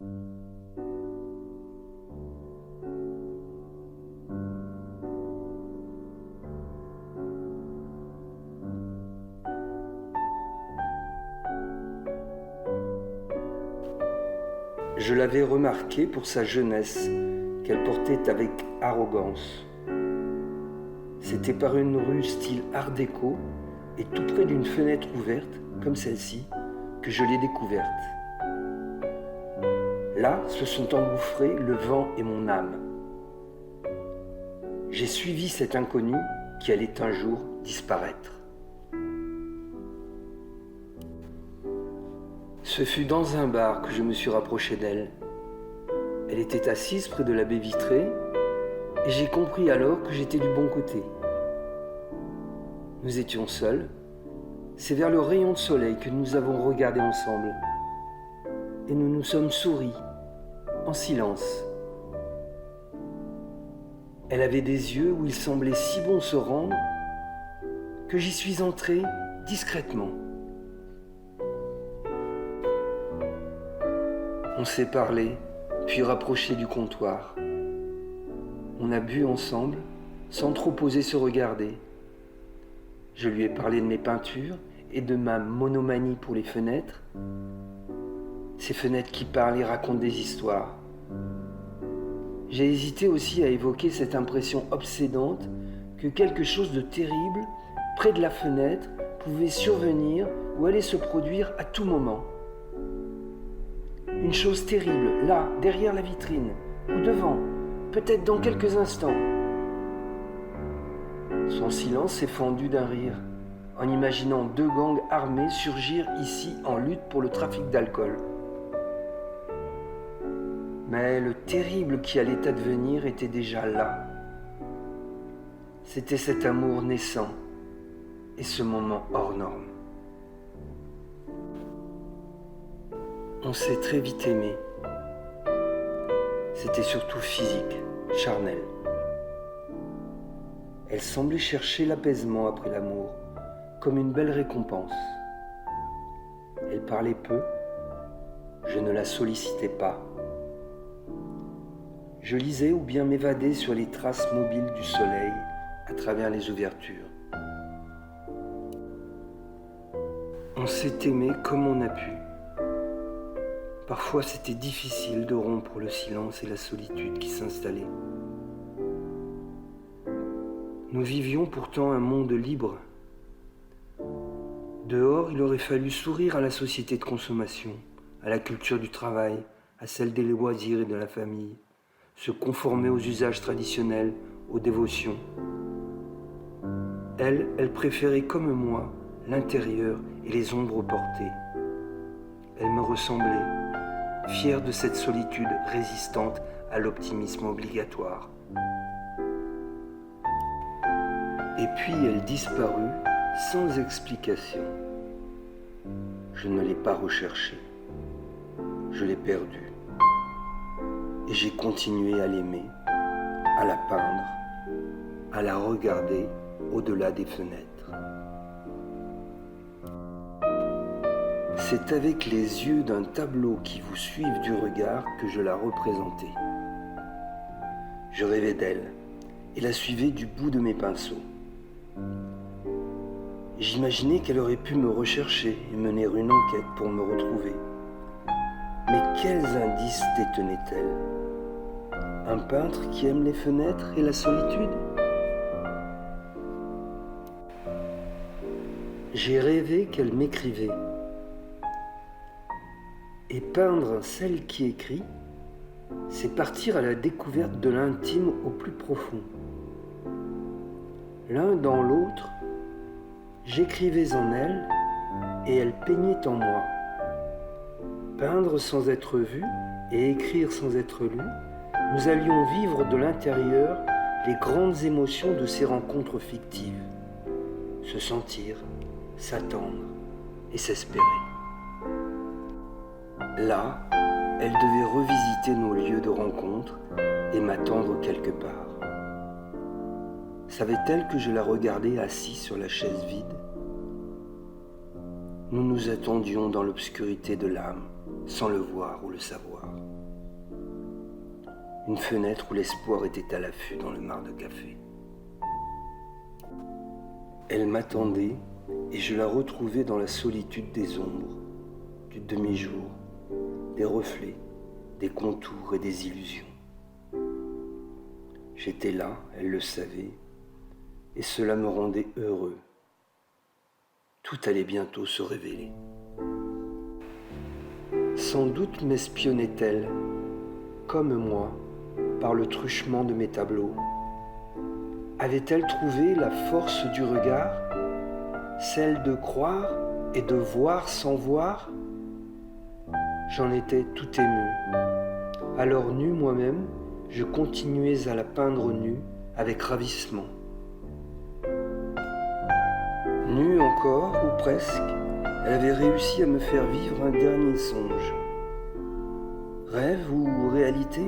Je l'avais remarqué pour sa jeunesse, qu'elle portait avec arrogance. C'était par une rue style art déco et tout près d'une fenêtre ouverte, comme celle-ci, que je l'ai découverte. Là se sont engouffrés le vent et mon âme. J'ai suivi cet inconnu qui allait un jour disparaître. Ce fut dans un bar que je me suis rapproché d'elle. Elle était assise près de la baie vitrée et j'ai compris alors que j'étais du bon côté. Nous étions seuls. C'est vers le rayon de soleil que nous avons regardé ensemble. Et nous nous sommes souris, en silence. Elle avait des yeux où il semblait si bon se rendre que j'y suis entré discrètement. On s'est parlé, puis rapproché du comptoir. On a bu ensemble, sans trop oser se regarder. Je lui ai parlé de mes peintures et de ma monomanie pour les fenêtres. Ces fenêtres qui parlent et racontent des histoires. J'ai hésité aussi à évoquer cette impression obsédante que quelque chose de terrible, près de la fenêtre, pouvait survenir ou allait se produire à tout moment. Une chose terrible, là, derrière la vitrine, ou devant, peut-être dans quelques instants. Son silence s'est fendu d'un rire, en imaginant deux gangs armés surgir ici en lutte pour le trafic d'alcool. Mais le terrible qui allait advenir était déjà là. C'était cet amour naissant et ce moment hors norme. On s'est très vite aimé. C'était surtout physique, charnel. Elle semblait chercher l'apaisement après l'amour, comme une belle récompense. Elle parlait peu, je ne la sollicitais pas. Je lisais ou bien m'évadais sur les traces mobiles du soleil à travers les ouvertures. On s'est aimé comme on a pu. Parfois, c'était difficile de rompre le silence et la solitude qui s'installaient. Nous vivions pourtant un monde libre. Dehors, il aurait fallu sourire à la société de consommation, à la culture du travail, à celle des loisirs et de la famille, se conformer aux usages traditionnels, aux dévotions. Elle préférait comme moi l'intérieur et les ombres portées. Elle me ressemblait, fière de cette solitude résistante à l'optimisme obligatoire. Et puis elle disparut sans explication. Je ne l'ai pas recherchée. Je l'ai perdue. Et j'ai continué à l'aimer, à la peindre, à la regarder au-delà des fenêtres. C'est avec les yeux d'un tableau qui vous suivent du regard que je la représentais. Je rêvais d'elle et la suivais du bout de mes pinceaux. J'imaginais qu'elle aurait pu me rechercher et mener une enquête pour me retrouver. Mais quels indices détenait-elle ? Un peintre qui aime les fenêtres et la solitude ? J'ai rêvé qu'elle m'écrivait. Et peindre celle qui écrit, c'est partir à la découverte de l'intime au plus profond. L'un dans l'autre, j'écrivais en elle et elle peignait en moi. Peindre sans être vu et écrire sans être lu, nous allions vivre de l'intérieur les grandes émotions de ces rencontres fictives. Se sentir, s'attendre et s'espérer. Là, elle devait revisiter nos lieux de rencontre et m'attendre quelque part. Savait-elle que je la regardais assise sur la chaise vide ? Nous nous attendions dans l'obscurité de l'âme. sans le voir ou le savoir. Une fenêtre où l'espoir était à l'affût dans le mar de café. Elle m'attendait et je la retrouvais dans la solitude des ombres, du demi-jour, des reflets, des contours et des illusions. J'étais là, elle le savait, et cela me rendait heureux. Tout allait bientôt se révéler. Sans doute m'espionnait-elle, comme moi, par le truchement de mes tableaux. Avait-elle trouvé la force du regard, celle de croire et de voir sans voir? J'en étais tout ému. Alors nu moi-même, je continuais à la peindre nue avec ravissement. Nue encore, ou presque, elle avait réussi à me faire vivre un dernier songe. Rêve ou réalité?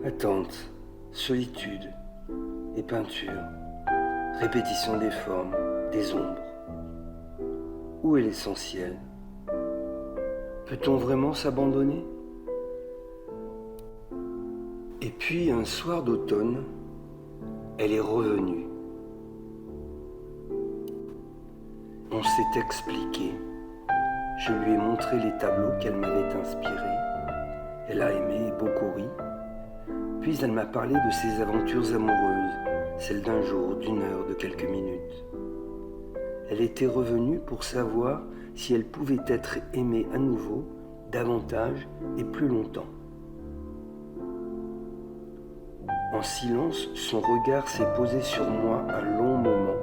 Attente, solitude et peinture, répétition des formes, des ombres. Où est l'essentiel? Peut-on vraiment s'abandonner? Et puis un soir d'automne, elle est revenue. On s'est expliqué. Je lui ai montré les tableaux qu'elle m'avait inspirés. Elle a aimé et beaucoup ri. Puis elle m'a parlé de ses aventures amoureuses, celles d'un jour, d'une heure, de quelques minutes. Elle était revenue pour savoir si elle pouvait être aimée à nouveau, davantage et plus longtemps. En silence, son regard s'est posé sur moi un long moment.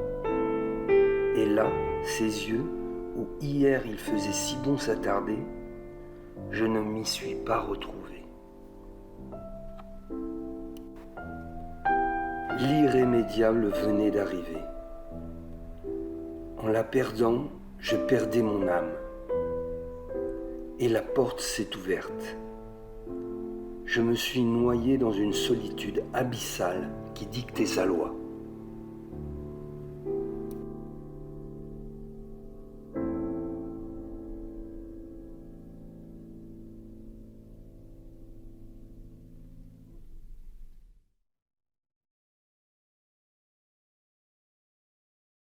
Et là, ses yeux, où hier il faisait si bon s'attarder, je ne m'y suis pas retrouvé. L'irrémédiable venait d'arriver. En la perdant, je perdais mon âme. Et la porte s'est ouverte. Je me suis noyé dans une solitude abyssale qui dictait sa loi.